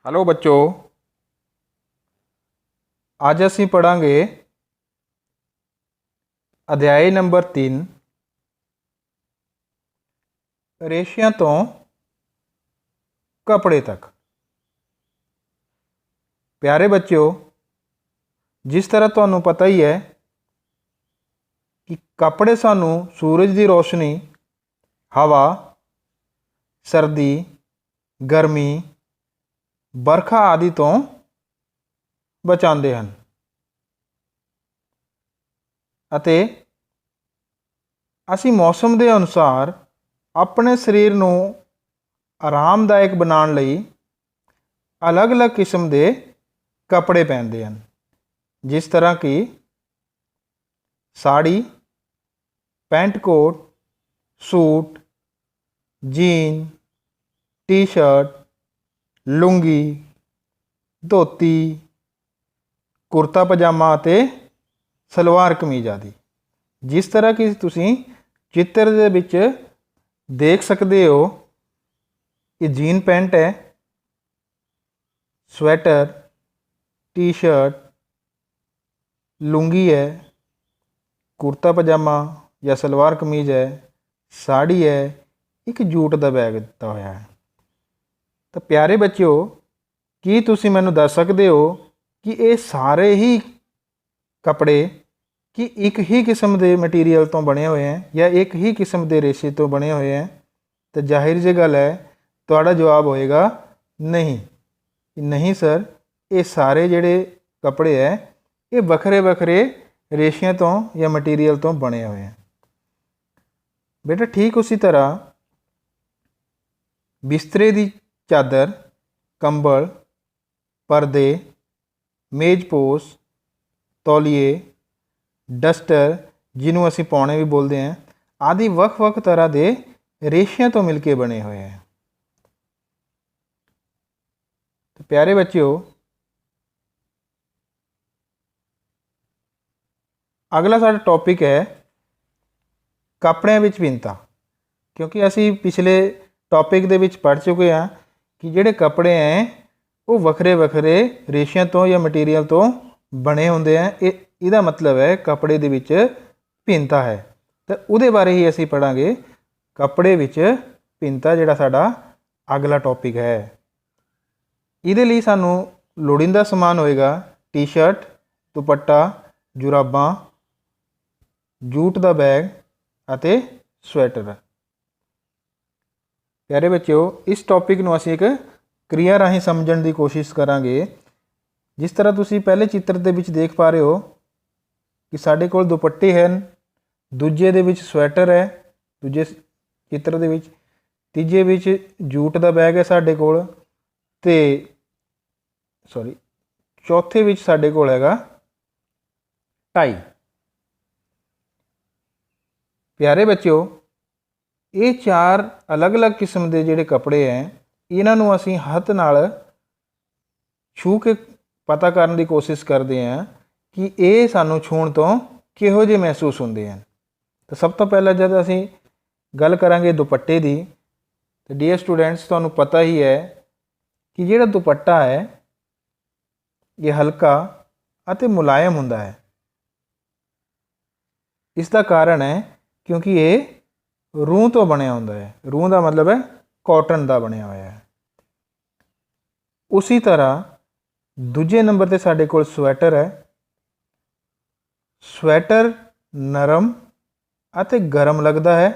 Hello बच्चों, आज असी पढ़ांगे अध्याय नंबर 3 रेशियां तो कपड़े तक। प्यारे बच्चों, जिस तरह तुहानू पता ही है कि कपड़े सानू सूरज की रोशनी, हवा, सर्दी, गर्मी, बरखा आदि तो बचाते हैं अते असी मौसम के अनुसार अपने शरीर को आरामदायक बनाने लई अलग अलग किस्म के कपड़े पहनते हैं, जिस तरह कि sari, pant coat, suit, jean, T shirt, lungi, dhoti, kurta pajama ते सलवार कमीज आदि। जिस तरह कि तुसी चित्र दे विच देख सकते हो, ये जीन पैंट है, स्वेटर, टी शर्ट, लुंगी है, कुर्ता पजामा या सलवार कमीज है, साड़ी है, एक जूट का बैग दिता होया है। तो प्यारे बच्चों, की तुसी मैनू दस सकते हो कि ये सारे ही कपड़े कि एक ही किस्म के मटीरियल तो बने हुए हैं या एक ही किस्म के रेशे तो बने हुए हैं? तो जाहिर जी गल है, तुहाडा जवाब होएगा नहीं। नहीं सर, ये सारे जिहड़े कपड़े है ये वखरे वखरे रेशियां तो या मटीरियल तो बने हुए हैं। बेटा ठीक उसी तरह बिस्तरे की चादर, कंबल, परदे, मेजपोश, तौलीए, डस्टर जिन्हों असी पौने भी बोलते हैं आदि वख वख तरह के रेशियां तो मिलके बने हुए हैं। तो प्यारे बच्चों, अगला साडा टॉपिक है कपड़ियां विच भिन्नता। क्योंकि असी पिछले टॉपिक दे विच पढ़ चुके हैं कि जिहड़े कपड़े हैं वो वखरे वखरे रेशियां तो या मटीरियल तो बने होंदे हैं। इहदा मतलब है कपड़े दे विच भिन्नता है। तो उहदे बारे ही असी पढ़ांगे। कपड़े विच भिन्नता जिहड़ा साडा अगला टॉपिक है। इहदे लई सानू लोड़ींदा समान होएगा टी शर्ट, दुपट्टा, जुराबां, जूट का बैग अते स्वेटर। प्यारे बच्चों, इस टॉपिक नूं असीं एक क्रिया राही समझण की कोशिश करांगे। जिस तरह तुसीं पहले चित्र दे विच देख पा रहे हो कि साडे कोल दुपट्टे हैं, दूजे दे विच स्वेटर है, दूजे चित्र दे विच, तीजे विच जूट का बैग है साडे कोल, ते सॉरी चौथे विच साडे कोल हैगा टाई। प्यारे बच्चों, ये चार अलग अलग किस्म के जिहड़े कपड़े हैं इन्हां नूं असीं हत्थ नाल छू के पता करने की कोशिश करते हैं कि ये सानू छूण तो किहो जिहे महसूस होंदे हैं। तो सब तो पहला जब असीं गल करांगे दुपट्टे की, तो डियर स्टूडेंट्स, तुहानू पता ही है कि जिहड़ा दुपट्टा है ये हल्का अते मुलायम हुंदा है। इसका कारण है क्योंकि ये रूह तो बनिया हुंदा है। रूह का मतलब है कॉटन का बनिया होया है। उसी तरह दूजे नंबर पर साडे कोल स्वेटर है। स्वेटर नरम अते गरम लगता है।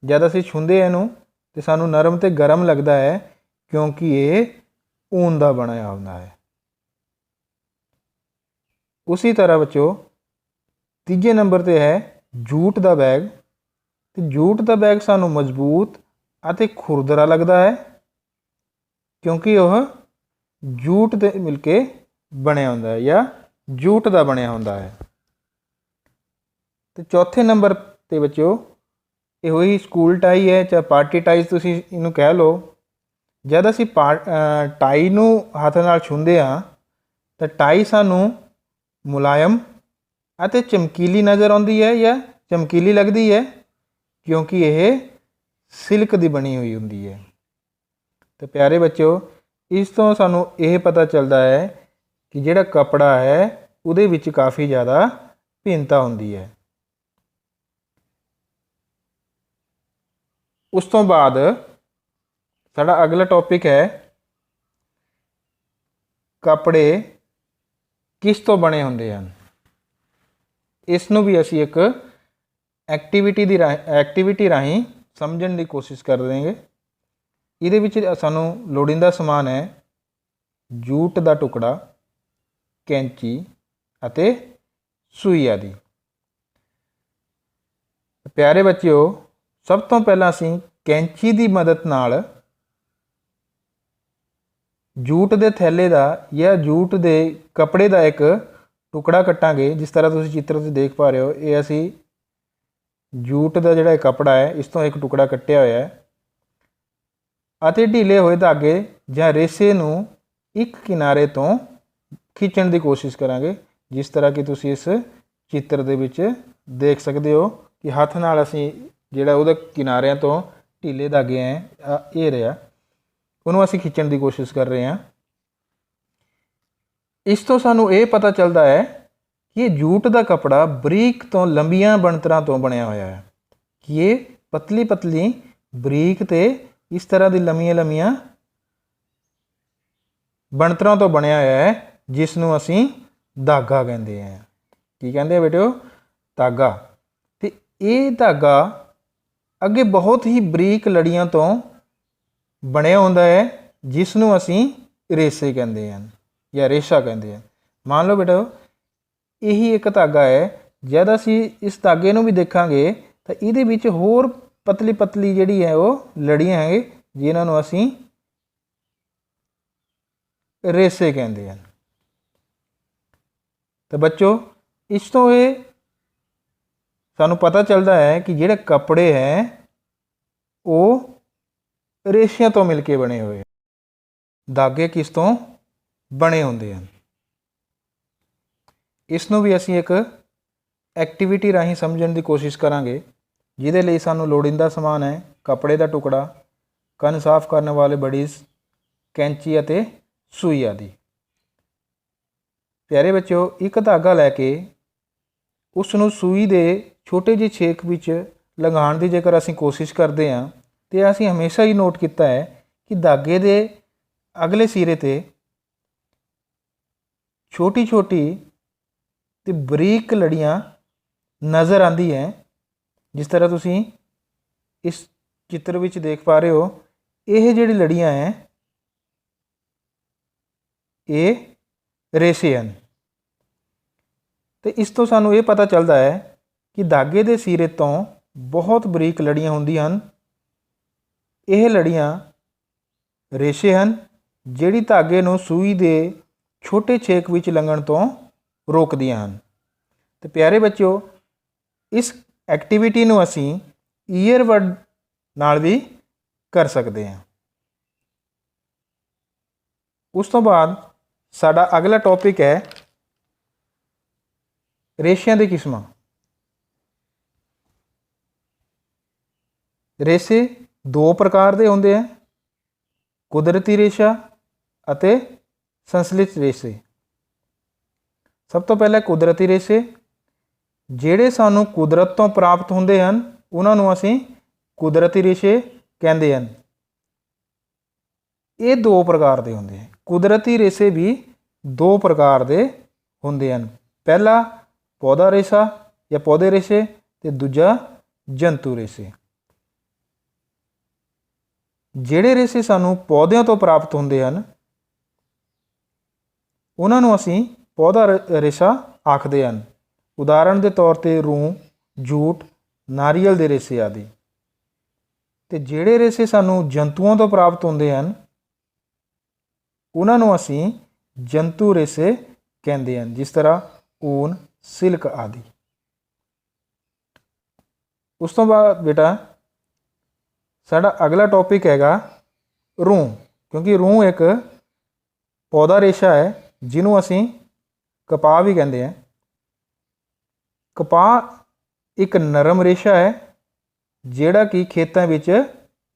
जब असीं छूंदे इहनूं तो सानू नरम ते गरम लगता है क्योंकि ये ऊन का बनिया हुंदा है। उसी तरह बच्चों तीजे नंबर पर है जूट का बैग। तो जूट का बैग सानू मजबूत अते खुरदरा लगता है क्योंकि वह जूट दे मिलके बनिया हुंदा है या जूट का बनिया हुंदा है। तो चौथे नंबर ते बच्चों ये वही स्कूल टाई है, चाहे पार्टी टाई तुसीं इहनूं कह लो। जद असीं टाई नूं हत्थ नाल छूंदे हां तो टाई सानू मुलायम अते चमकीली नज़र आउंदी है या चमकीली लगती है क्योंकि यह सिल्क की बनी हुई होंदी है। तो प्यारे बच्चों, ਇਸ ਤੋਂ ਸਾਨੂੰ ਇਹ ਪਤਾ ਚੱਲਦਾ ਹੈ ਕਿ ਜਿਹੜਾ ਕਪੜਾ ਹੈ ਉਹਦੇ ਵਿੱਚ ਕਾਫੀ ਜ਼ਿਆਦਾ ਭਿੰਨਤਾ ਹੁੰਦੀ ਹੈ। ਉਸ ਤੋਂ ਬਾਅਦ ਸਾਡਾ ਅਗਲਾ ਟੌਪਿਕ ਹੈ ਕੱਪੜੇ ਕਿਸ ਤੋਂ ਬਣੇ ਹੁੰਦੇ ਹਨ। ਇਸ ਨੂੰ ਵੀ ਅਸੀਂ ਇੱਕ ਐਕਟੀਵਿਟੀ ਰਾਹੀਂ ਸਮਝਣ ਦੀ ਕੋਸ਼ਿਸ਼ ਕਰ ਦੇਵਾਂਗੇ। ਇਹਦੇ ਵਿੱਚ ਸਾਨੂੰ ਲੋੜੀਂਦਾ ਸਮਾਨ ਹੈ ਜੂਟ ਦਾ ਟੁਕੜਾ, ਕੈਂਚੀ ਅਤੇ ਸੂਈ ਆਦਿ। ਪਿਆਰੇ ਬੱਚਿਓ, ਸਭ ਤੋਂ ਪਹਿਲਾਂ ਅਸੀਂ ਕੈਂਚੀ ਦੀ ਮਦਦ ਨਾਲ ਜੂਟ ਦੇ ਥੈਲੇ ਦਾ ਜਾਂ ਜੂਟ ਦੇ ਕੱਪੜੇ ਦਾ ਇੱਕ ਟੁਕੜਾ ਕੱਟਾਂਗੇ। ਜਿਸ ਤਰ੍ਹਾਂ ਤੁਸੀਂ ਚਿੱਤਰ 'ਤੇ ਦੇਖ ਪਾ ਰਹੇ ਹੋ, ਇਹ ਅਸੀਂ ਜੂਟ ਦਾ ਜਿਹੜਾ ਕੱਪੜਾ ਹੈ ਇਸ ਤੋਂ ਇੱਕ ਟੁਕੜਾ ਕੱਟਿਆ ਹੋਇਆ ਹੈ ਅਤੇ ਢੀਲੇ ਹੋਏ ਧਾਗੇ ਜਾਂ ਰੇਸੇ ਨੂੰ ਇੱਕ ਕਿਨਾਰੇ ਤੋਂ ਖਿੱਚਣ ਦੀ ਕੋਸ਼ਿਸ਼ ਕਰਾਂਗੇ। ਜਿਸ ਤਰ੍ਹਾਂ ਕਿ ਤੁਸੀਂ ਇਸ ਚਿੱਤਰ ਦੇ ਵਿੱਚ ਦੇਖ ਸਕਦੇ ਹੋ ਕਿ ਹੱਥ ਨਾਲ ਅਸੀਂ ਜਿਹੜਾ ਉਹਦੇ ਕਿਨਾਰਿਆਂ ਤੋਂ ਢੀਲੇ ਧਾਗੇ ਹੈ ਇਹ ਰਿਹਾ, ਉਹਨੂੰ ਅਸੀਂ ਖਿੱਚਣ ਦੀ ਕੋਸ਼ਿਸ਼ ਕਰ ਰਹੇ ਹਾਂ। ਇਸ ਤੋਂ ਸਾਨੂੰ ਇਹ ਪਤਾ ਚੱਲਦਾ ਹੈ ਕਿ ਇਹ ਜੂਟ ਦਾ ਕੱਪੜਾ ਬਰੀਕ ਤੋਂ ਲੰਬੀਆਂ ਬਣਤਰਾਂ ਤੋਂ ਬਣਿਆ ਹੋਇਆ ਹੈ, ਕਿ ਇਹ ਪਤਲੀ ਪਤਲੀ ਬਰੀਕ ਤੇ ਇਸ ਤਰ੍ਹਾਂ ਦੀ ਲੰਮੀਆਂ ਬਣਤਰਾਂ ਤੋਂ ਬਣਿਆ ਹੋਇਆ ਹੈ, ਜਿਸ ਨੂੰ ਅਸੀਂ ਧਾਗਾ ਕਹਿੰਦੇ ਹਾਂ। ਕੀ ਕਹਿੰਦੇ ਆ ਬੇਟਿਓ? ਧਾਗਾ। ਤੇ ਇਹ ਧਾਗਾ ਅੱਗੇ ਬਹੁਤ ਹੀ ਬਰੀਕ ਲੜੀਆਂ ਤੋਂ ਬਣਿਆ ਹੁੰਦਾ ਹੈ, ਜਿਸ ਨੂੰ ਅਸੀਂ ਰੇਸੇ ਕਹਿੰਦੇ ਹਨ ਜਾਂ ਰੇਸ਼ਾ ਕਹਿੰਦੇ ਹਨ। ਮੰਨ ਲਓ ਬੇਟਾ ਇਹੀ ਇੱਕ ਧਾਗਾ ਹੈ। ਜਦ ਅਸੀਂ ਇਸ ਧਾਗੇ ਨੂੰ ਵੀ ਦੇਖਾਂਗੇ ਤਾਂ ਇਹਦੇ ਵਿੱਚ ਹੋਰ ਪਤਲੀ ਪਤਲੀ ਜਿਹੜੀ ਹੈ ਉਹ ਲੜੀਆਂ ਹੈਗੇ, ਜਿਨ੍ਹਾਂ ਨੂੰ ਅਸੀਂ ਰੇਸੇ ਕਹਿੰਦੇ ਹਨ। ਤਾਂ ਬੱਚੋ, ਇਸ ਤੋਂ ਇਹ ਸਾਨੂੰ ਪਤਾ ਚੱਲਦਾ ਹੈ ਕਿ ਜਿਹੜੇ ਕੱਪੜੇ ਹੈ ਉਹ ਰੇਸ਼ਿਆਂ ਤੋਂ ਮਿਲ ਕੇ ਬਣੇ ਹੋਏ। ਧਾਗੇ ਕਿਸ ਤੋਂ ਬਣੇ ਹੁੰਦੇ ਹਨ। ਇਸ ਨੂੰ ਵੀ ਅਸੀਂ ਇੱਕ ਐਕਟੀਵਿਟੀ ਰਾਹੀਂ ਸਮਝਣ ਦੀ ਕੋਸ਼ਿਸ਼ ਕਰਾਂਗੇ, ਜਿਹਦੇ ਲਈ ਸਾਨੂੰ ਲੋੜੀਂਦਾ ਸਮਾਨ ਹੈ ਕੱਪੜੇ ਦਾ ਟੁਕੜਾ, ਕੰਨ ਸਾਫ਼ ਕਰਨ ਵਾਲੇ ਬਡੀਜ਼, ਕੈਂਚੀ ਅਤੇ ਸੂਈ ਆਦਿ। ਪਿਆਰੇ ਬੱਚਿਓ, ਇੱਕ ਧਾਗਾ ਲੈ ਕੇ ਉਸ ਨੂੰ ਸੂਈ ਦੇ ਛੋਟੇ ਜਿਹੇ ਛੇਕ ਵਿੱਚ ਲੰਘਾਉਣ ਦੀ ਜੇਕਰ ਅਸੀਂ ਕੋਸ਼ਿਸ਼ ਕਰਦੇ ਹਾਂ ਤਾਂ ਅਸੀਂ ਹਮੇਸ਼ਾ ਹੀ ਨੋਟ ਕੀਤਾ ਹੈ ਕਿ ਧਾਗੇ ਦੇ ਅਗਲੇ ਸਿਰੇ 'ਤੇ ਛੋਟੀ ਛੋਟੀ ਤੇ ਬਰੀਕ ਲੜੀਆਂ ਨਜ਼ਰ ਆਉਂਦੀ ਹੈ। ਜਿਸ ਤਰ੍ਹਾਂ ਤੁਸੀਂ ਇਸ ਚਿੱਤਰ ਵਿੱਚ ਦੇਖ ਪਾ ਰਹੇ ਹੋ, ਇਹ ਜਿਹੜੀ ਲੜੀਆਂ ਹੈ ਇਹ ਰੇਸ਼ੇ ਹਨ। ਤੇ ਇਸ ਤੋਂ ਸਾਨੂੰ ਇਹ ਪਤਾ ਚੱਲਦਾ ਹੈ ਕਿ ਧਾਗੇ ਦੇ ਸਿਰੇ ਤੋਂ ਬਹੁਤ ਬਰੀਕ ਲੜੀਆਂ ਹੁੰਦੀਆਂ ਹਨ। ਇਹ ਲੜੀਆਂ ਰੇਸ਼ੇ ਹਨ, ਜਿਹੜੀ ਧਾਗੇ ਨੂੰ ਸੂਈ ਦੇ ਛੋਟੇ ਛੇਕ ਵਿੱਚ ਲੰਘਣ ਤੋਂ ਰੋਕਦੀਆਂ ਹਨ। ਤੇ ਪਿਆਰੇ ਬੱਚਿਓ, ਇਸ ਐਕਟੀਵਿਟੀ ਨੂੰ ਅਸੀਂ ਈਅਰਵਰਡ ਨਾਲ ਵੀ ਕਰ ਸਕਦੇ ਹਾਂ। ਉਸ ਤੋਂ ਬਾਅਦ ਸਾਡਾ ਅਗਲਾ ਟੌਪਿਕ ਹੈ ਰੇਸ਼ਿਆਂ ਦੀ ਕਿਸਮਾਂ। ਰੇਸ਼ੇ ਦੋ ਪ੍ਰਕਾਰ ਦੇ ਹੁੰਦੇ ਹੈ, ਕੁਦਰਤੀ ਰੇਸ਼ਾ ਅਤੇ ਸੰਸਲਿਤ ਰੇਸ਼ੇ। ਸਭ ਤੋਂ ਪਹਿਲਾਂ ਕੁਦਰਤੀ ਰੇਸ਼ੇ, ਜਿਹੜੇ ਸਾਨੂੰ ਕੁਦਰਤ ਤੋਂ ਪ੍ਰਾਪਤ ਹੁੰਦੇ ਹਨ, ਉਹਨਾਂ ਨੂੰ ਅਸੀਂ ਕੁਦਰਤੀ ਰੇਸ਼ੇ ਕਹਿੰਦੇ ਹਨ। ਇਹ ਦੋ ਪ੍ਰਕਾਰ ਦੇ ਹੁੰਦੇ ਹਨ। ਕੁਦਰਤੀ ਰੇਸ਼ੇ ਵੀ ਦੋ ਪ੍ਰਕਾਰ ਦੇ ਹੁੰਦੇ ਹਨ। ਪਹਿਲਾ ਪੌਦਾ ਰੇਸ਼ਾ ਜਾਂ ਪੌਦੇ ਰੇਸ਼ੇ ਤੇ ਦੂਜਾ ਜੰਤੂ ਰੇਸ਼ੇ। ਜਿਹੜੇ ਰੇਸ਼ੇ ਸਾਨੂੰ ਪੌਦਿਆਂ ਤੋਂ ਪ੍ਰਾਪਤ ਹੁੰਦੇ ਹਨ, ਉਹਨਾਂ ਨੂੰ ਅਸੀਂ ਪੌਦਾ ਰੇਸ਼ਾ ਆਖਦੇ ਹਨ। ਉਦਾਹਰਣ ਦੇ ਤੌਰ 'ਤੇ ਰੂੰ, ਜੂਟ, ਨਾਰੀਅਲ ਦੇ ਰੇਸ਼ੇ ਆਦਿ। ਤੇ ਜਿਹੜੇ ਰੇਸ਼ੇ ਸਾਨੂੰ ਜੰਤੂਆਂ ਤੋਂ ਪ੍ਰਾਪਤ ਹੁੰਦੇ ਹਨ, ਉਹਨਾਂ ਨੂੰ ਅਸੀਂ ਜੰਤੂ ਰੇਸ਼ੇ ਕਹਿੰਦੇ ਹਨ, ਜਿਸ ਤਰ੍ਹਾਂ ਊਨ, ਸਿਲਕ ਆਦਿ। ਉਸ ਤੋਂ ਬਾਅਦ ਬੇਟਾ ਸਾਡਾ ਅਗਲਾ ਟੌਪਿਕ ਹੈਗਾ ਰੂੰ, ਕਿਉਂਕਿ ਰੂੰ ਇੱਕ ਪੌਦਾ ਰੇਸ਼ਾ ਹੈ, ਜਿਹਨੂੰ ਅਸੀਂ ਕਪਾਹ ਵੀ ਕਹਿੰਦੇ ਹਾਂ। ਕਪਾਹ ਇੱਕ ਨਰਮ ਰੇਸ਼ਾ ਹੈ, ਜਿਹੜਾ ਕਿ ਖੇਤਾਂ ਵਿੱਚ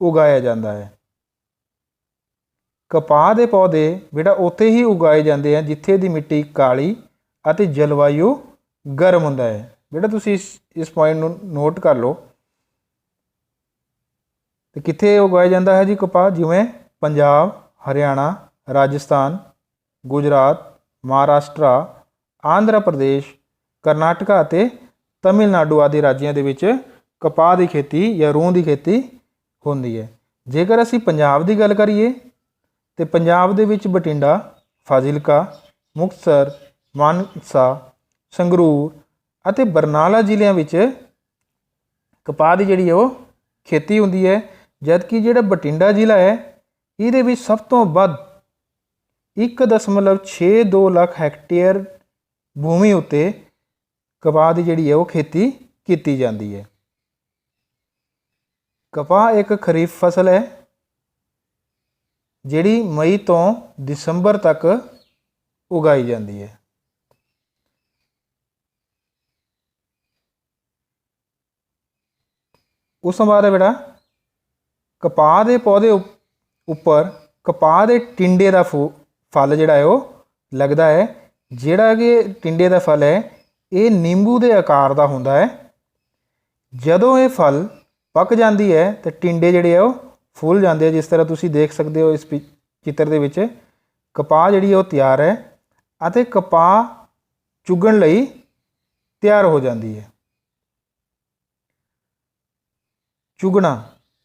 ਉਗਾਇਆ ਜਾਂਦਾ ਹੈ। ਕਪਾਹ ਦੇ ਪੌਦੇ ਬੇਟਾ ਉੱਥੇ ਹੀ ਉਗਾਏ ਜਾਂਦੇ ਹਨ ਜਿੱਥੇ ਦੀ ਮਿੱਟੀ ਕਾਲੀ ਅਤੇ ਜਲਵਾਯੂ ਗਰਮ ਹੁੰਦਾ ਹੈ। ਬੇਟਾ ਤੁਸੀਂ ਇਸ ਪੁਆਇੰਟ ਨੂੰ ਨੋਟ ਕਰ ਲਓ। ਤੇ ਕਿੱਥੇ ਉਗਾਇਆ ਜਾਂਦਾ ਹੈ ਜੀ ਕਪਾਹ? ਜਿਵੇਂ ਪੰਜਾਬ, ਹਰਿਆਣਾ, ਰਾਜਸਥਾਨ, ਗੁਜਰਾਤ, ਮਹਾਰਾਸ਼ਟਰਾ, ਆਂਧਰਾ ਪ੍ਰਦੇਸ਼, ਕਰਨਾਟਕਾ ਅਤੇ ਤਮਿਲਨਾਡੂ ਆਦਿ ਰਾਜਾਂ ਦੇ ਵਿੱਚ ਕਪਾਹ ਦੀ ਖੇਤੀ ਜਾਂ ਰੂੰ ਦੀ ਖੇਤੀ ਹੁੰਦੀ ਹੈ। ਜੇਕਰ ਅਸੀਂ ਪੰਜਾਬ ਦੀ ਗੱਲ ਕਰੀਏ ਤੇ ਪੰਜਾਬ ਦੇ ਵਿੱਚ ਬਠਿੰਡਾ, ਫਾਜ਼ਿਲਕਾ, ਮੁਕਤਸਰ, ਮਾਨਸਾ, ਸੰਗਰੂਰ ਅਤੇ ਬਰਨਾਲਾ ਜ਼ਿਲ੍ਹਿਆਂ ਵਿੱਚ ਕਪਾਹ ਦੀ ਜਿਹੜੀ ਉਹ ਖੇਤੀ ਹੁੰਦੀ ਹੈ। ਜਦਕਿ ਜਿਹੜਾ ਬਠਿੰਡਾ ਜ਼ਿਲ੍ਹਾ ਹੈ ਇਹਦੇ ਵਿੱਚ ਸਭ ਤੋਂ ਵੱਧ 1.62 ਲੱਖ ਹੈਕਟੇਅਰ ਭੂਮੀ ਉੱਤੇ ਕਪਾਹ ਦੀ ਜਿਹੜੀ ਹੈ ਉਹ ਖੇਤੀ ਕੀਤੀ ਜਾਂਦੀ ਹੈ। ਕਪਾਹ ਇੱਕ ਖਰੀਫ ਫਸਲ ਹੈ ਜਿਹੜੀ ਮਈ ਤੋਂ ਦਸੰਬਰ ਤੱਕ ਉਗਾਈ ਜਾਂਦੀ ਹੈ। ਉਸ ਤੋਂ ਬਾਅਦ ਹੈ ਬੇਟਾ ਕਪਾਹ ਦੇ ਪੌਦੇ ਉੱਪਰ ਕਪਾਹ ਦੇ ਟਿੰਡੇ ਦਾ ਫਲ ਜਿਹੜਾ ਹੈ ਉਹ ਲੱਗਦਾ ਹੈ। ਜਿਹੜਾ ਕਿ ਟਿੰਡੇ ਦਾ ਫਲ ਹੈ ਇਹ ਨਿੰਬੂ ਦੇ ਆਕਾਰ ਦਾ ਹੁੰਦਾ ਹੈ। ਜਦੋਂ ਇਹ ਫਲ ਪੱਕ ਜਾਂਦੀ ਹੈ ਤਾਂ ਟਿੰਡੇ ਜਿਹੜੇ ਆ ਉਹ ਫੁੱਲ ਜਾਂਦੇ ਆ। ਜਿਸ ਤਰ੍ਹਾਂ ਤੁਸੀਂ ਦੇਖ ਸਕਦੇ ਹੋ ਇਸ ਚਿੱਤਰ ਦੇ ਵਿੱਚ ਕਪਾਹ ਜਿਹੜੀ ਉਹ ਤਿਆਰ ਹੈ ਅਤੇ ਕਪਾਹ ਚੁਗਣ ਲਈ ਤਿਆਰ ਹੋ ਜਾਂਦੀ ਹੈ। ਚੁਗਣਾ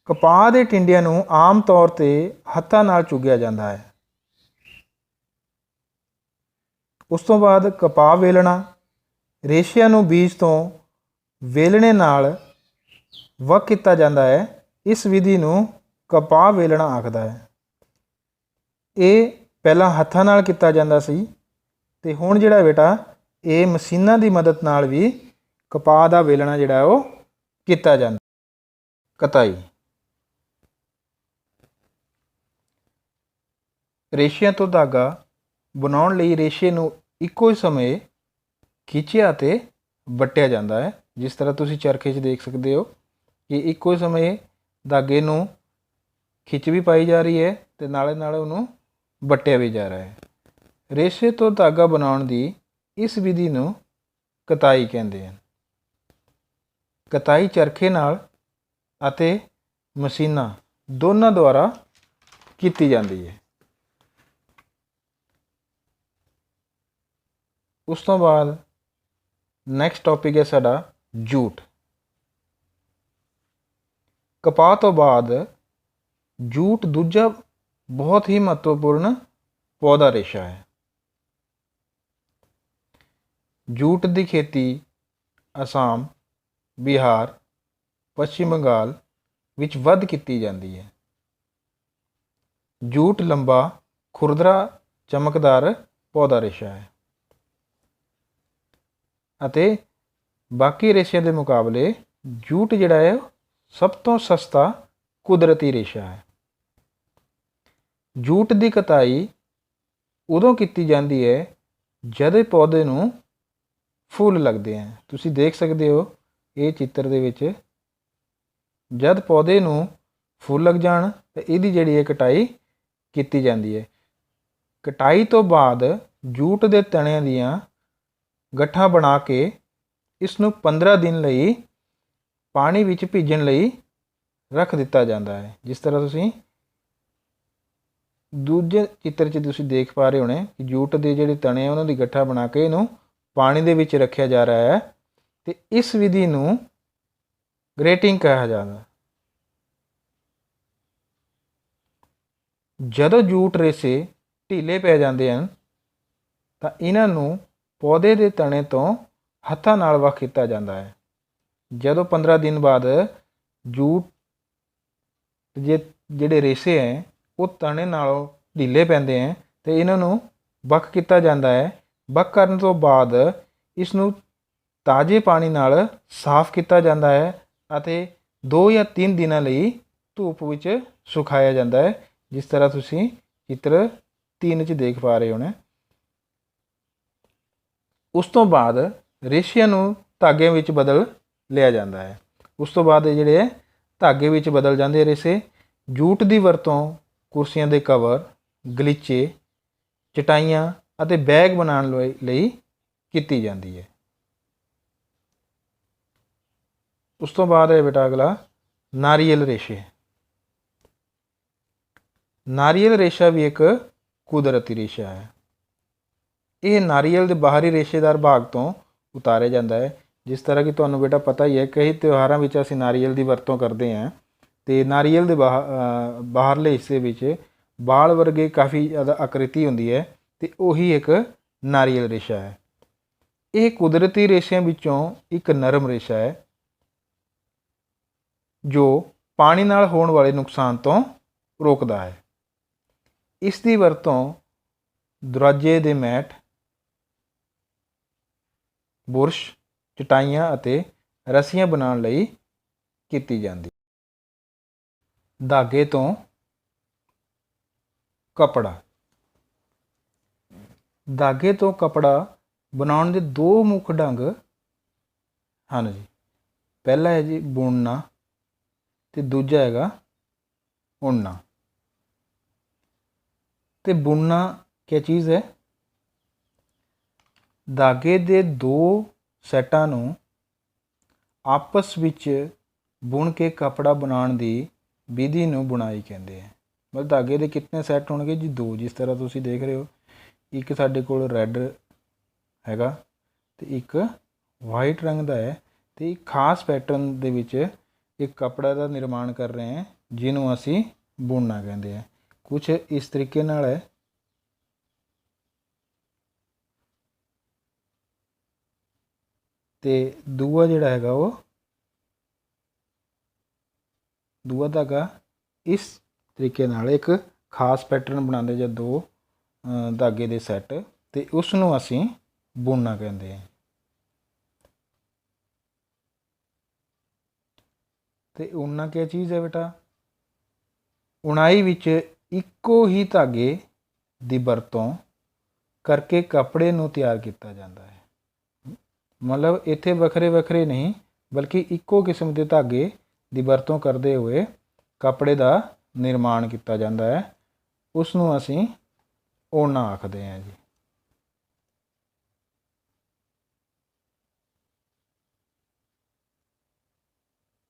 ਕਪਾਹ ਦੇ ਟਿੰਡਿਆਂ ਨੂੰ ਆਮ ਤੌਰ 'ਤੇ ਹੱਥਾਂ ਨਾਲ ਚੁਗਿਆ ਜਾਂਦਾ ਹੈ। ਉਸ ਤੋਂ ਬਾਅਦ ਕਪਾਹ ਵੇਲਣਾ ਰੇਸ਼ਿਆਂ ਨੂੰ ਬੀਜ ਤੋਂ ਵੇਲਣੇ ਨਾਲ ਵੱਖ ਕੀਤਾ ਜਾਂਦਾ ਹੈ। ਇਸ ਵਿਧੀ ਨੂੰ ਕਪਾਹ ਵੇਲਣਾ ਆਖਦਾ ਹੈ। ਇਹ ਪਹਿਲਾਂ ਹੱਥਾਂ ਨਾਲ ਕੀਤਾ ਜਾਂਦਾ ਸੀ ਤੇ ਹੁਣ ਜਿਹੜਾ ਬੇਟਾ ਇਹ ਮਸ਼ੀਨਾਂ ਦੀ ਮਦਦ ਨਾਲ ਵੀ ਕਪਾਹ ਦਾ ਵੇਲਣਾ ਜਿਹੜਾ ਉਹ ਕੀਤਾ ਜਾਂਦਾ। ਕਤਾਈ ਰੇਸ਼ਿਆਂ ਤੋਂ ਧਾਗਾ ਬਣਾਉਣ ਲਈ ਰੇਸ਼ੇ ਨੂੰ ਇੱਕੋ ਹੀ ਸਮੇਂ ਖਿੱਚਿਆ ਅਤੇ ਵੱਟਿਆ ਜਾਂਦਾ ਹੈ। ਜਿਸ ਤਰ੍ਹਾਂ ਤੁਸੀਂ ਚਰਖੇ 'ਚ ਦੇਖ ਸਕਦੇ ਹੋ ਕਿ ਇੱਕੋ ਹੀ ਸਮੇਂ ਧਾਗੇ ਨੂੰ ਖਿੱਚ ਵੀ ਪਾਈ ਜਾ ਰਹੀ ਹੈ ਅਤੇ ਨਾਲੇ ਨਾਲ ਉਹਨੂੰ ਵੱਟਿਆ ਵੀ ਜਾ ਰਿਹਾ ਹੈ। ਰੇਸ਼ੇ ਤੋਂ ਧਾਗਾ ਬਣਾਉਣ ਦੀ ਇਸ ਵਿਧੀ ਨੂੰ ਕਤਾਈ ਕਹਿੰਦੇ ਹਨ। ਕਤਾਈ ਚਰਖੇ ਨਾਲ ਅਤੇ ਮਸ਼ੀਨਾਂ ਦੋਨਾਂ ਦੁਆਰਾ ਕੀਤੀ ਜਾਂਦੀ ਹੈ। ਉਸ ਤੋਂ ਬਾਅਦ ਨੈਕਸਟ ਟੌਪਿਕ ਹੈ ਸਾਡਾ ਜੂਟ। ਕਪਾਹ ਤੋਂ ਬਾਅਦ ਜੂਟ ਦੂਜਾ ਬਹੁਤ ਹੀ ਮਹੱਤਵਪੂਰਨ ਪੌਦਾ ਰੇਸ਼ਾ ਹੈ। ਜੂਟ ਦੀ ਖੇਤੀ ਅਸਾਮ, ਬਿਹਾਰ, ਪੱਛਮੀ ਬੰਗਾਲ ਵਿੱਚ ਵੱਧ ਕੀਤੀ ਜਾਂਦੀ ਹੈ। ਜੂਟ ਲੰਬਾ, ਖੁਰਦਰਾ, ਚਮਕਦਾਰ ਪੌਦਾ ਰੇਸ਼ਾ ਹੈ ਅਤੇ ਬਾਕੀ ਰੇਸ਼ਿਆਂ ਦੇ ਮੁਕਾਬਲੇ ਜੂਟ ਜਿਹੜਾ ਹੈ ਸਭ ਤੋਂ ਸਸਤਾ ਕੁਦਰਤੀ ਰੇਸ਼ਾ ਹੈ। ਜੂਟ ਦੀ ਕਤਾਈ ਉਦੋਂ ਕੀਤੀ ਜਾਂਦੀ ਹੈ ਜਦ ਪੌਦੇ ਨੂੰ ਫੁੱਲ ਲੱਗਦੇ ਹਨ। ਤੁਸੀਂ ਦੇਖ ਸਕਦੇ ਹੋ ਇਹ ਚਿੱਤਰ ਦੇ ਵਿੱਚ ਜਦ ਪੌਦੇ ਨੂੰ ਫੁੱਲ ਲੱਗ ਜਾਣ ਤਾਂ ਇਹਦੀ ਜਿਹੜੀ ਹੈ ਕਟਾਈ ਕੀਤੀ ਜਾਂਦੀ ਹੈ। ਕਟਾਈ ਤੋਂ ਬਾਅਦ ਜੂਟ ਦੇ ਤਣਿਆਂ ਦੀਆਂ ਗੱਠਾਂ ਬਣਾ ਕੇ ਇਸ ਨੂੰ 15 ਦਿਨ ਲਈ ਪਾਣੀ ਵਿੱਚ ਭਿੱਜਣ ਲਈ ਰੱਖ ਦਿੱਤਾ ਜਾਂਦਾ ਹੈ। ਜਿਸ ਤਰ੍ਹਾਂ ਤੁਸੀਂ ਦੂਜੇ ਚਿੱਤਰ 'ਚ ਤੁਸੀਂ ਦੇਖ ਪਾ ਰਹੇ ਹੋਣੇ ਕਿ ਜੂਟ ਦੇ ਜਿਹੜੇ ਤਣੇ ਆ ਉਹਨਾਂ ਦੀ ਗੱਠਾ ਬਣਾ ਕੇ ਇਹਨੂੰ ਪਾਣੀ ਦੇ ਵਿੱਚ ਰੱਖਿਆ ਜਾ ਰਿਹਾ ਹੈ ਅਤੇ ਇਸ ਵਿਧੀ ਨੂੰ ਗ੍ਰੇਟਿੰਗ ਕਿਹਾ ਜਾਂਦਾ। ਜਦੋਂ ਜੂਟ ਰੇਸ਼ੇ ਢੀਲੇ ਪੈ ਜਾਂਦੇ ਹਨ ਤਾਂ ਇਹਨਾਂ ਨੂੰ ਪੌਦੇ ਦੇ ਤਣੇ ਤੋਂ ਹੱਥਾਂ ਨਾਲ ਵੱਖ ਕੀਤਾ ਜਾਂਦਾ ਹੈ। ਜਦੋਂ 15 ਦਿਨ ਬਾਅਦ ਜੂਟ ਜਿਹੜੇ ਰੇਸ਼ੇ ਹੈ ਉਹ ਤਣੇ ਨਾਲੋਂ ਢੀਲੇ ਪੈਂਦੇ ਹੈ ਅਤੇ ਇਹਨਾਂ ਨੂੰ ਵੱਖ ਕੀਤਾ ਜਾਂਦਾ ਹੈ। ਵੱਖ ਕਰਨ ਤੋਂ ਬਾਅਦ ਇਸ ਨੂੰ ਤਾਜ਼ੇ ਪਾਣੀ ਨਾਲ ਸਾਫ਼ ਕੀਤਾ ਜਾਂਦਾ ਹੈ ਅਤੇ 2 ਜਾਂ 3 ਦਿਨਾਂ ਲਈ ਧੂਪ ਵਿੱਚ ਸੁਕਾਇਆ ਜਾਂਦਾ ਹੈ। ਜਿਸ ਤਰ੍ਹਾਂ ਤੁਸੀਂ ਚਿੱਤਰ 3 'ਚ ਦੇਖ ਪਾ ਰਹੇ ਹੋਣੇ। ਉਸ ਤੋਂ ਬਾਅਦ ਰੇਸ਼ਿਆਂ ਨੂੰ ਧਾਗਿਆਂ ਵਿੱਚ ਬਦਲ ਲਿਆ ਜਾਂਦਾ ਹੈ। ਉਸ ਤੋਂ ਬਾਅਦ ਇਹ ਜਿਹੜੇ ਧਾਗੇ ਵਿੱਚ ਬਦਲ ਜਾਂਦੇ ਰੇਸ਼ੇ। ਜੂਟ ਦੀ ਵਰਤੋਂ ਕੁਰਸੀਆਂ ਦੇ ਕਵਰ, ਗਲੀਚੇ, ਚਟਾਈਆਂ ਅਤੇ ਬੈਗ ਬਣਾਉਣ ਲਈ ਕੀਤੀ ਜਾਂਦੀ ਹੈ। ਉਸ ਤੋਂ ਬਾਅਦ ਹੈ ਬੇਟਾ ਅਗਲਾ ਨਾਰੀਅਲ ਰੇਸ਼ੇ। ਨਾਰੀਅਲ ਰੇਸ਼ਾ ਵੀ ਇੱਕ ਕੁਦਰਤੀ ਰੇਸ਼ਾ ਹੈ। ਇਹ ਨਾਰੀਅਲ ਦੇ ਬਾਹਰੀ ਰੇਸ਼ੇਦਾਰ ਭਾਗ ਤੋਂ ਉਤਾਰਿਆ ਜਾਂਦਾ ਹੈ। ਜਿਸ ਤਰ੍ਹਾਂ ਕਿ ਤੁਹਾਨੂੰ ਬੇਟਾ ਪਤਾ ਹੀ ਹੈ, ਕਈ ਤਿਉਹਾਰਾਂ ਵਿੱਚ ਅਸੀਂ ਨਾਰੀਅਲ ਦੀ ਵਰਤੋਂ ਕਰਦੇ ਹਾਂ ਅਤੇ ਨਾਰੀਅਲ ਦੇ ਬਾਹਰਲੇ ਹਿੱਸੇ ਵਿੱਚ ਬਾਲ ਵਰਗੇ ਕਾਫੀ ਜ਼ਿਆਦਾ ਆਕ੍ਰਿਤੀ ਹੁੰਦੀ ਹੈ ਅਤੇ ਉਹੀ ਇੱਕ ਨਾਰੀਅਲ ਰੇਸ਼ਾ ਹੈ। ਇਹ ਕੁਦਰਤੀ ਰੇਸ਼ਿਆਂ ਵਿੱਚੋਂ ਇੱਕ ਨਰਮ ਰੇਸ਼ਾ ਹੈ ਜੋ ਪਾਣੀ ਨਾਲ ਹੋਣ ਵਾਲੇ ਨੁਕਸਾਨ ਤੋਂ ਰੋਕਦਾ ਹੈ। ਇਸ ਦੀ ਵਰਤੋਂ ਦਰਵਾਜ਼ੇ ਦੇ ਮੈਟ, ਬੁਰਸ਼, ਚਟਾਈਆਂ ਅਤੇ ਰੱਸੀਆਂ ਬਣਾਉਣ ਲਈ ਕੀਤੀ ਜਾਂਦੀ। ਧਾਗੇ ਤੋਂ ਕੱਪੜਾ। ਧਾਗੇ ਤੋਂ ਕੱਪੜਾ ਬਣਾਉਣ ਦੇ ਦੋ ਮੁੱਖ ਢੰਗ ਹਨ ਜੀ। ਪਹਿਲਾ ਹੈ ਜੀ ਬੁਣਨਾ ਅਤੇ ਦੂਜਾ ਹੈਗਾ ਉਣਨਾ। ਅਤੇ ਬੁਣਨਾ ਕੀ ਚੀਜ਼ ਹੈ? ਧਾਗੇ ਦੇ ਦੋ ਸੈਟਾਂ ਨੂੰ ਆਪਸ ਵਿੱਚ ਬੁਣ ਕੇ ਕੱਪੜਾ ਬਣਾਉਣ ਦੀ ਵਿਧੀ ਨੂੰ ਬੁਣਾਈ ਕਹਿੰਦੇ ਹੈ। ਮਤਲਬ ਧਾਗੇ ਦੇ ਕਿੰਨੇ ਸੈੱਟ ਹੋਣਗੇ ਜੀ? ਦੋ। ਜਿਸ ਤਰ੍ਹਾਂ ਤੁਸੀਂ ਦੇਖ ਰਹੇ ਹੋ, ਇੱਕ ਸਾਡੇ ਕੋਲ ਰੈੱਡ ਹੈਗਾ ਅਤੇ ਇੱਕ ਵਾਈਟ ਰੰਗ ਦਾ ਹੈ ਅਤੇ ਇੱਕ ਖਾਸ ਪੈਟਰਨ ਦੇ ਵਿੱਚ ਇੱਕ ਕੱਪੜਾ ਦਾ ਨਿਰਮਾਣ ਕਰ ਰਹੇ ਹਾਂ ਜਿਹਨੂੰ ਅਸੀਂ ਬੁਣਨਾ ਕਹਿੰਦੇ ਹਾਂ। ਕੁਛ ਇਸ ਤਰੀਕੇ ਨਾਲ ਹੈ। ਅਤੇ ਦੂਆ ਜਿਹੜਾ ਹੈਗਾ ਉਹ ਦੂਆ ਧਾਗਾ ਇਸ ਤਰੀਕੇ ਨਾਲ ਇੱਕ ਖਾਸ ਪੈਟਰਨ ਬਣਾਉਂਦੇ ਜਾਂ ਦੋ ਧਾਗੇ ਦੇ ਸੈੱਟ, ਅਤੇ ਉਸ ਨੂੰ ਅਸੀਂ ਬੁਣਨਾ ਕਹਿੰਦੇ ਹਾਂ। ਅਤੇ ਉਣਨਾ ਕੀ ਚੀਜ਼ ਹੈ ਬੇਟਾ? ਉਣਾਈ ਵਿੱਚ ਇੱਕੋ ਹੀ ਧਾਗੇ ਦੀ ਵਰਤੋਂ ਕਰਕੇ ਕੱਪੜੇ ਨੂੰ ਤਿਆਰ ਕੀਤਾ ਜਾਂਦਾ ਹੈ। ਮਤਲਬ ਇੱਥੇ ਵੱਖਰੇ ਵੱਖਰੇ ਨਹੀਂ, ਬਲਕਿ ਇੱਕੋ ਕਿਸਮ ਦੇ ਧਾਗੇ ਦੀ ਵਰਤੋਂ ਕਰਦੇ ਹੋਏ ਕੱਪੜੇ ਦਾ ਨਿਰਮਾਣ ਕੀਤਾ ਜਾਂਦਾ ਹੈ। ਉਸ ਨੂੰ ਅਸੀਂ ਉਣਨਾ ਆਖਦੇ ਹਾਂ ਜੀ।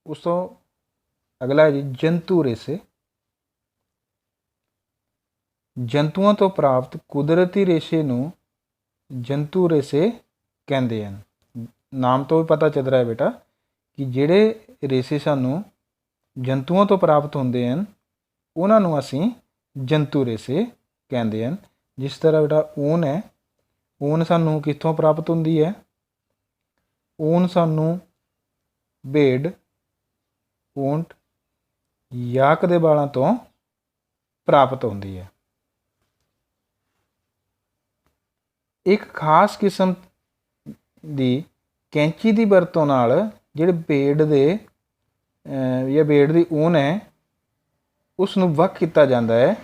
ਉਸ ਤੋਂ ਅਗਲਾ ਹੈ ਜੀ ਜੰਤੂ ਰੇਸ਼ੇ। ਜੰਤੂਆਂ ਤੋਂ ਪ੍ਰਾਪਤ ਕੁਦਰਤੀ ਰੇਸ਼ੇ ਨੂੰ ਜੰਤੂ ਰੇਸ਼ੇ ਕਹਿੰਦੇ ਹਨ। ਨਾਮ ਤੋਂ ਵੀ ਪਤਾ ਚੱਲ ਰਿਹਾ ਬੇਟਾ ਕਿ ਜਿਹੜੇ ਰੇਸ਼ੇ ਸਾਨੂੰ ਜੰਤੂਆਂ ਤੋਂ ਪ੍ਰਾਪਤ ਹੁੰਦੇ ਹਨ ਉਹਨਾਂ ਨੂੰ ਅਸੀਂ ਜੰਤੂ ਰੇਸ਼ੇ ਕਹਿੰਦੇ ਹਨ। ਜਿਸ ਤਰ੍ਹਾਂ ਬੇਟਾ ਊਨ ਹੈ, ਊਨ ਸਾਨੂੰ ਕਿੱਥੋਂ ਪ੍ਰਾਪਤ ਹੁੰਦੀ ਹੈ? ਊਨ ਸਾਨੂੰ ਭੇਡ, ਊਂਠ, ਯਾਕ ਦੇ ਵਾਲਾਂ ਤੋਂ ਪ੍ਰਾਪਤ ਹੁੰਦੀ ਹੈ। ਇੱਕ ਖਾਸ ਕਿਸਮ ਦੀ ਕੈਂਚੀ ਦੀ ਵਰਤੋਂ ਨਾਲ ਜਿਹੜੇ ਭੇਡ ਦੇ ਜਾਂ ਭੇਡ ਦੀ ਊਨ ਹੈ ਉਸ ਨੂੰ ਵੱਖ ਕੀਤਾ ਜਾਂਦਾ ਹੈ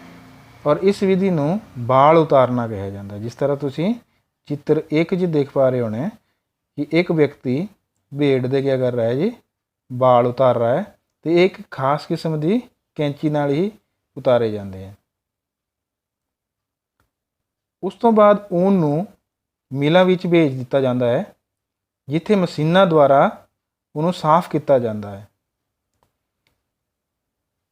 ਔਰ ਇਸ ਵਿਧੀ ਨੂੰ ਵਾਲ ਉਤਾਰਨਾ ਕਿਹਾ ਜਾਂਦਾ। ਜਿਸ ਤਰ੍ਹਾਂ ਤੁਸੀਂ ਚਿੱਤਰ 1 'ਚ ਦੇਖ ਪਾ ਰਹੇ ਹੋਣੇ ਕਿ ਇੱਕ ਵਿਅਕਤੀ ਭੇਡ ਦੇ ਕਿਆ ਕਰ ਰਿਹਾ ਹੈ ਜੀ? ਵਾਲ ਉਤਾਰ ਰਿਹਾ ਹੈ ਅਤੇ ਇਹ ਇੱਕ ਖਾਸ ਕਿਸਮ ਦੀ ਕੈਂਚੀ ਨਾਲ ਹੀ ਉਤਾਰੇ ਜਾਂਦੇ ਹੈ। ਉਸ ਤੋਂ ਬਾਅਦ ਊਨ ਨੂੰ ਮਿਲਾਂ ਵਿੱਚ ਭੇਜ ਦਿੱਤਾ ਜਾਂਦਾ ਹੈ ਜਿੱਥੇ ਮਸ਼ੀਨਾਂ ਦੁਆਰਾ ਉਹਨੂੰ ਸਾਫ਼ ਕੀਤਾ ਜਾਂਦਾ ਹੈ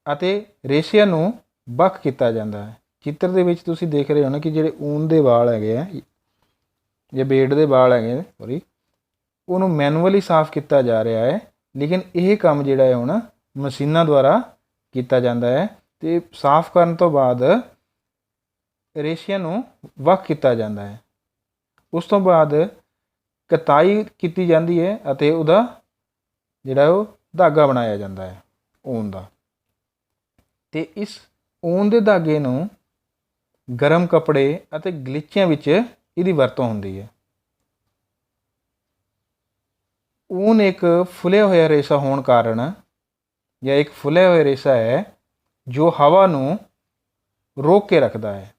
ਅਤੇ ਰੇਸ਼ਿਆਂ ਨੂੰ ਵੱਖ ਕੀਤਾ ਜਾਂਦਾ ਹੈ। ਚਿੱਤਰ ਦੇ ਵਿੱਚ ਤੁਸੀਂ ਦੇਖ ਰਹੇ ਹੋ ਨਾ ਕਿ ਜਿਹੜੇ ਊਨ ਦੇ ਵਾਲ ਹੈਗੇ ਆ ਜਾਂ ਭੇਡ ਦੇ ਵਾਲ ਹੈਗੇ ਸੌਰੀ, ਉਹਨੂੰ ਮੈਨੂਅਲੀ ਸਾਫ਼ ਕੀਤਾ ਜਾ ਰਿਹਾ ਹੈ। ਲੇਕਿਨ ਇਹ ਕੰਮ ਜਿਹੜਾ ਹੈ ਹੁਣ ਮਸ਼ੀਨਾਂ ਦੁਆਰਾ ਕੀਤਾ ਜਾਂਦਾ ਹੈ ਅਤੇ ਸਾਫ਼ ਕਰਨ ਤੋਂ ਬਾਅਦ ਰੇਸ਼ਿਆਂ ਨੂੰ ਵੱਖ ਕੀਤਾ ਜਾਂਦਾ ਹੈ। ਉਸ ਤੋਂ ਬਾਅਦ ਕਤਾਈ ਕੀਤੀ ਜਾਂਦੀ ਹੈ ਅਤੇ ਉਹਦਾ ਜਿਹੜਾ ਉਹ ਧਾਗਾ ਬਣਾਇਆ ਜਾਂਦਾ ਹੈ ਊਨ ਦਾ। ਅਤੇ ਇਸ ਊਨ ਦੇ ਧਾਗੇ ਨੂੰ ਗਰਮ ਕੱਪੜੇ ਅਤੇ ਗਲੀਚਿਆਂ ਵਿੱਚ ਇਹਦੀ ਵਰਤੋਂ ਹੁੰਦੀ ਹੈ। ਊਨ ਇੱਕ ਫੁੱਲਿਆ ਹੋਇਆ ਰੇਸ਼ਾ ਹੋਣ ਕਾਰਨ ਜਾਂ ਇੱਕ ਫੁੱਲਿਆ ਹੋਇਆ ਰੇਸ਼ਾ ਹੈ ਜੋ ਹਵਾ ਨੂੰ ਰੋਕ ਕੇ ਰੱਖਦਾ ਹੈ।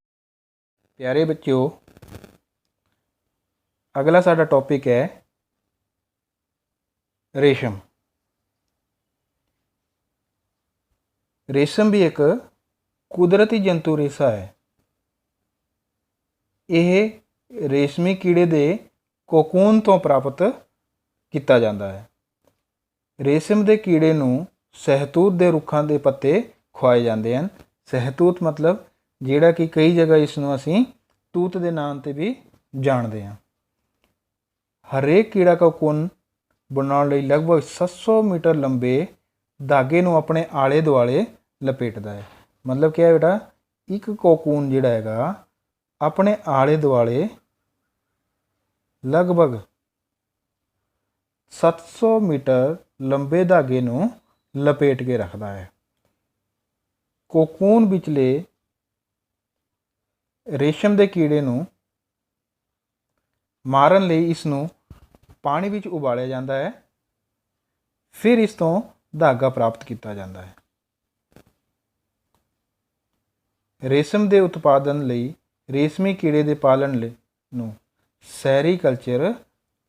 ਪਿਆਰੇ ਬੱਚਿਓ, ਅਗਲਾ ਸਾਡਾ ਟੌਪਿਕ ਹੈ ਰੇਸ਼ਮ। ਰੇਸ਼ਮ ਵੀ ਇੱਕ ਕੁਦਰਤੀ ਜੰਤੂ ਰੇਸ਼ਾ ਹੈ ਇਹ ਰੇਸ਼ਮੀ ਕੀੜੇ ਦੇ ਕੋਕੂਨ ਤੋਂ ਪ੍ਰਾਪਤ ਕੀਤਾ ਜਾਂਦਾ ਹੈ। ਰੇਸ਼ਮ ਦੇ ਕੀੜੇ ਨੂੰ ਸਹਿਤੂਤ ਦੇ ਰੁੱਖਾਂ ਦੇ ਪੱਤੇ ਖਵਾਏ ਜਾਂਦੇ ਹਨ। ਸਹਿਤੂਤ ਮਤਲਬ ਜਿਹੜਾ ਕਿ ਕਈ ਜਗ੍ਹਾ ਇਸ ਨੂੰ ਅਸੀਂ ਤੂਤ ਦੇ ਨਾਮ 'ਤੇ ਵੀ ਜਾਣਦੇ ਹਾਂ। ਹਰੇਕ ਕੀੜਾ ਕੋਕੂਨ ਬਣਾਉਣ ਲਈ ਲਗਭਗ 700 ਮੀਟਰ ਲੰਬੇ ਧਾਗੇ ਨੂੰ ਆਪਣੇ ਆਲੇ ਦੁਆਲੇ ਲਪੇਟਦਾ ਹੈ। ਮਤਲਬ ਕੀ ਹੈ ਬੇਟਾ, ਇੱਕ ਕੋਕੂਨ ਜਿਹੜਾ ਹੈਗਾ ਆਪਣੇ ਆਲੇ ਦੁਆਲੇ ਲਗਭਗ 700 ਮੀਟਰ ਲੰਬੇ ਧਾਗੇ ਨੂੰ ਲਪੇਟ ਕੇ ਰੱਖਦਾ ਹੈ। ਕੋਕੂਨ ਵਿਚਲੇ ਰੇਸ਼ਮ ਦੇ ਕੀੜੇ ਨੂੰ ਮਾਰਨ ਲਈ ਇਸ ਨੂੰ ਪਾਣੀ ਵਿੱਚ ਉਬਾਲਿਆ ਜਾਂਦਾ ਹੈ, ਫਿਰ ਇਸ ਤੋਂ ਧਾਗਾ ਪ੍ਰਾਪਤ ਕੀਤਾ ਜਾਂਦਾ ਹੈ। ਰੇਸ਼ਮ ਦੇ ਉਤਪਾਦਨ ਲਈ ਰੇਸ਼ਮੀ ਕੀੜੇ ਦੇ ਪਾਲਣ ਨੂੰ ਸੈਰੀਕਲਚਰ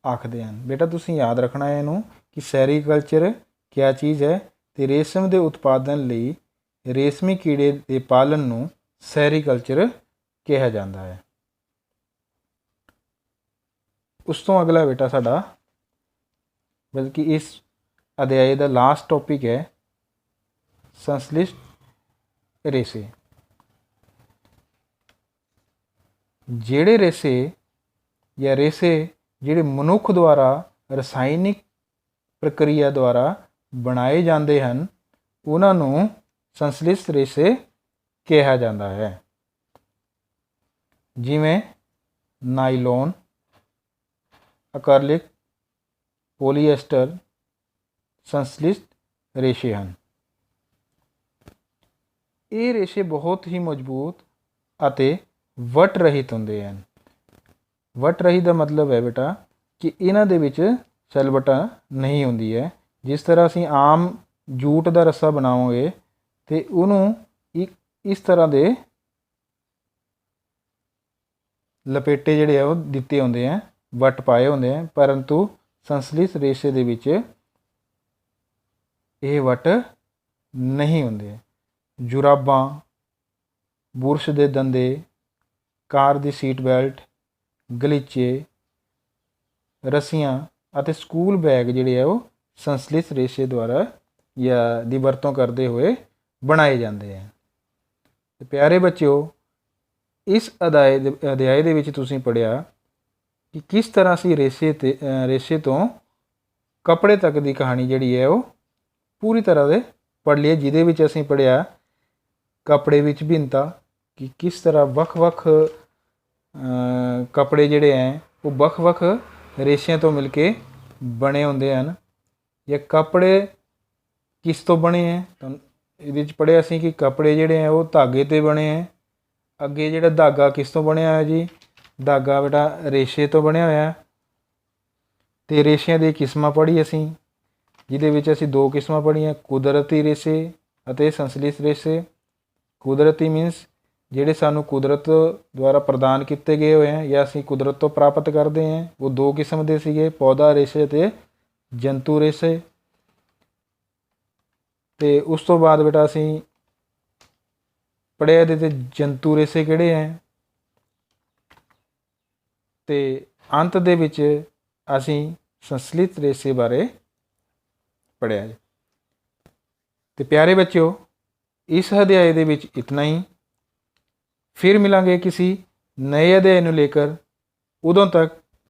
ਆਖਦੇ ਹਨ। ਬੇਟਾ ਤੁਸੀਂ ਯਾਦ ਰੱਖਣਾ ਹੈ ਇਹਨੂੰ ਕਿ ਸੈਰੀਕਲਚਰ ਕਿਆ ਚੀਜ਼ ਹੈ, ਤੇ ਰੇਸ਼ਮ ਦੇ ਉਤਪਾਦਨ ਲਈ ਰੇਸ਼ਮੀ ਕੀੜੇ ਦੇ ਪਾਲਣ ਨੂੰ ਸੈਰੀਕਲਚਰ ਕਿਹਾ ਜਾਂਦਾ ਹੈ। ਉਸ ਤੋਂ ਅਗਲਾ ਬੇਟਾ ਸਾਡਾ, ਬਲਕਿ ਇਸ ਅਧਿਆਏ ਦਾ ਲਾਸਟ ਟੌਪਿਕ ਹੈ ਸੰਸਲਿਸ਼ਟ ਰੇਸ਼ੇ। ਜਿਹੜੇ ਰੇਸ਼ੇ ਜਾਂ ਰੇਸ਼ੇ ਜਿਹੜੇ ਮਨੁੱਖ ਦੁਆਰਾ ਰਸਾਇਣਿਕ ਪ੍ਰਕਿਰਿਆ ਦੁਆਰਾ ਬਣਾਏ ਜਾਂਦੇ ਹਨ, ਉਹਨਾਂ ਨੂੰ ਸੰਸਲਿਸ਼ਟ ਰੇਸ਼ੇ ਕਿਹਾ ਜਾਂਦਾ ਹੈ। ਜਿਵੇਂ ਨਾਈਲੋਨ, ਅਕਰਲਿਕ, ਪੋਲੀਐਸਟਰ ਸੰਸਲਿਸ਼ਟ ਰੇਸ਼ੇ ਹਨ। ਇਹ ਰੇਸ਼ੇ ਬਹੁਤ ਹੀ ਮਜ਼ਬੂਤ ਅਤੇ ਵੱਟ ਰਹਿਤ ਹੁੰਦੇ ਹਨ। ਵੱਟ ਰਹਿਤ ਦਾ ਮਤਲਬ ਹੈ ਬੇਟਾ ਕਿ ਇਹਨਾਂ ਦੇ ਵਿੱਚ ਸਲਵਟਾਂ ਨਹੀਂ ਹੁੰਦੀ ਹੈ। ਜਿਸ ਤਰ੍ਹਾਂ ਅਸੀਂ ਆਮ ਜੂਟ ਦਾ ਰੱਸਾ ਬਣਾਵਾਂਗੇ ਤੇ ਉਹਨੂੰ ਇਸ ਤਰ੍ਹਾਂ ਦੇ ਲਪੇਟੇ ਜਿਹੜੇ ਆ ਉਹ ਦਿੱਤੇ ਹੁੰਦੇ ਆ, ਵੱਟ ਪਾਏ ਹੁੰਦੇ ਆ, ਪਰੰਤੂ ਸੰਸਲਿਸ਼ਟ ਰੇਸ਼ੇ ਦੇ ਵਿੱਚ ਇਹ ਵੱਟ ਨਹੀਂ ਹੁੰਦੇ। ਜੁਰਾਬਾਂ, ਬੁਰਸ਼ ਦੇ ਦੰਦੇ, ਕਾਰ ਦੀ ਸੀਟ ਬੈਲਟ, ਗਲੀਚੇ, ਰੱਸੀਆਂ ਅਤੇ ਸਕੂਲ ਬੈਗ ਜਿਹੜੇ ਆ ਉਹ ਸੰਸਲਿਸ਼ਟ ਰੇਸ਼ੇ ਦੁਆਰਾ ਜਾਂ ਦੀ ਵਰਤੋਂ ਕਰਦੇ ਹੋਏ ਬਣਾਏ ਜਾਂਦੇ ਹਨ। ਤੇ ਪਿਆਰੇ ਬੱਚਿਓ, ਇਸ ਅਧਿਆਏ ਦੇ ਵਿੱਚ ਤੁਸੀਂ ਪੜ੍ਹਿਆ ਕਿ ਕਿਸ ਤਰ੍ਹਾਂ ਅਸੀਂ ਰੇਸ਼ੇ ਤੋਂ ਕੱਪੜੇ ਤੱਕ ਦੀ ਕਹਾਣੀ ਜਿਹੜੀ ਹੈ ਉਹ ਪੂਰੀ ਤਰ੍ਹਾਂ ਦੇ ਪੜ੍ਹ ਲਈ, ਜਿਹਦੇ ਵਿੱਚ ਅਸੀਂ ਪੜ੍ਹਿਆ ਕੱਪੜੇ ਵਿੱਚ ਭਿੰਨਤਾ, ਕਿ ਕਿਸ ਤਰ੍ਹਾਂ ਵੱਖ-ਵੱਖ ਕੱਪੜੇ ਜਿਹੜੇ ਹੈ ਉਹ ਵੱਖ-ਵੱਖ ਰੇਸ਼ਿਆਂ ਤੋਂ ਮਿਲ ਕੇ ਬਣੇ ਹੁੰਦੇ ਹਨ। ਜਾਂ ਕੱਪੜੇ ਕਿਸ ਤੋਂ ਬਣੇ ਹੈ, ਤਾਂ ਇਹਦੇ ਵਿੱਚ ਪੜ੍ਹਿਆ ਸੀ ਕਿ ਕੱਪੜੇ ਜਿਹੜੇ ਹੈ ਉਹ ਧਾਗੇ 'ਤੇ ਬਣੇ ਹੈ। ਅੱਗੇ ਜਿਹੜਾ ਧਾਗਾ ਕਿਸ ਤੋਂ ਬਣਿਆ ਹੋਇਆ ਜੀ, ਧਾਗਾ ਬੇਟਾ ਰੇਸ਼ੇ ਤੋਂ ਬਣਿਆ ਹੋਇਆ। ਅਤੇ ਰੇਸ਼ਿਆਂ ਦੀਆਂ ਕਿਸਮਾਂ ਪੜ੍ਹੀ ਅਸੀਂ, ਜਿਹਦੇ ਵਿੱਚ ਅਸੀਂ ਦੋ ਕਿਸਮਾਂ ਪੜ੍ਹੀਆਂ, ਕੁਦਰਤੀ ਰੇਸ਼ੇ ਅਤੇ ਸੰਸਲਿਸ਼ਟ ਰੇਸ਼ੇ। ਕੁਦਰਤੀ ਮੀਨਸ ਜਿਹੜੇ ਸਾਨੂੰ ਕੁਦਰਤ ਦੁਆਰਾ ਪ੍ਰਦਾਨ ਕੀਤੇ ਗਏ ਹੋਏ ਹੈ ਜਾਂ ਅਸੀਂ ਕੁਦਰਤ ਤੋਂ ਪ੍ਰਾਪਤ ਕਰਦੇ ਹਾਂ, ਉਹ ਦੋ ਕਿਸਮ ਦੇ ਸੀਗੇ, ਪੌਦਾ ਰੇਸ਼ੇ ਅਤੇ ਜੰਤੂ ਰੇਸ਼ੇ। ਅਤੇ ਉਸ ਤੋਂ ਬਾਅਦ ਬੇਟਾ ਅਸੀਂ ਪੜ੍ਹਿਆ ਇਹਦੇ 'ਤੇ ਜੰਤੂ ਰੇਸ਼ੇ ਕਿਹੜੇ ਹੈ, ਅਤੇ ਅੰਤ ਦੇ ਵਿੱਚ ਅਸੀਂ ਸੰਸਲਿਸ਼ਟ ਰੇਸ਼ੇ ਬਾਰੇ ਪੜ੍ਹਿਆ। ਅਤੇ ਪਿਆਰੇ ਬੱਚਿਓ, ਇਸ ਅਧਿਆਏ ਦੇ ਵਿੱਚ ਇਤਨਾ ਹੀ। फिर मिलेंगे किसी नए अध्याय को लेकर। उदों तक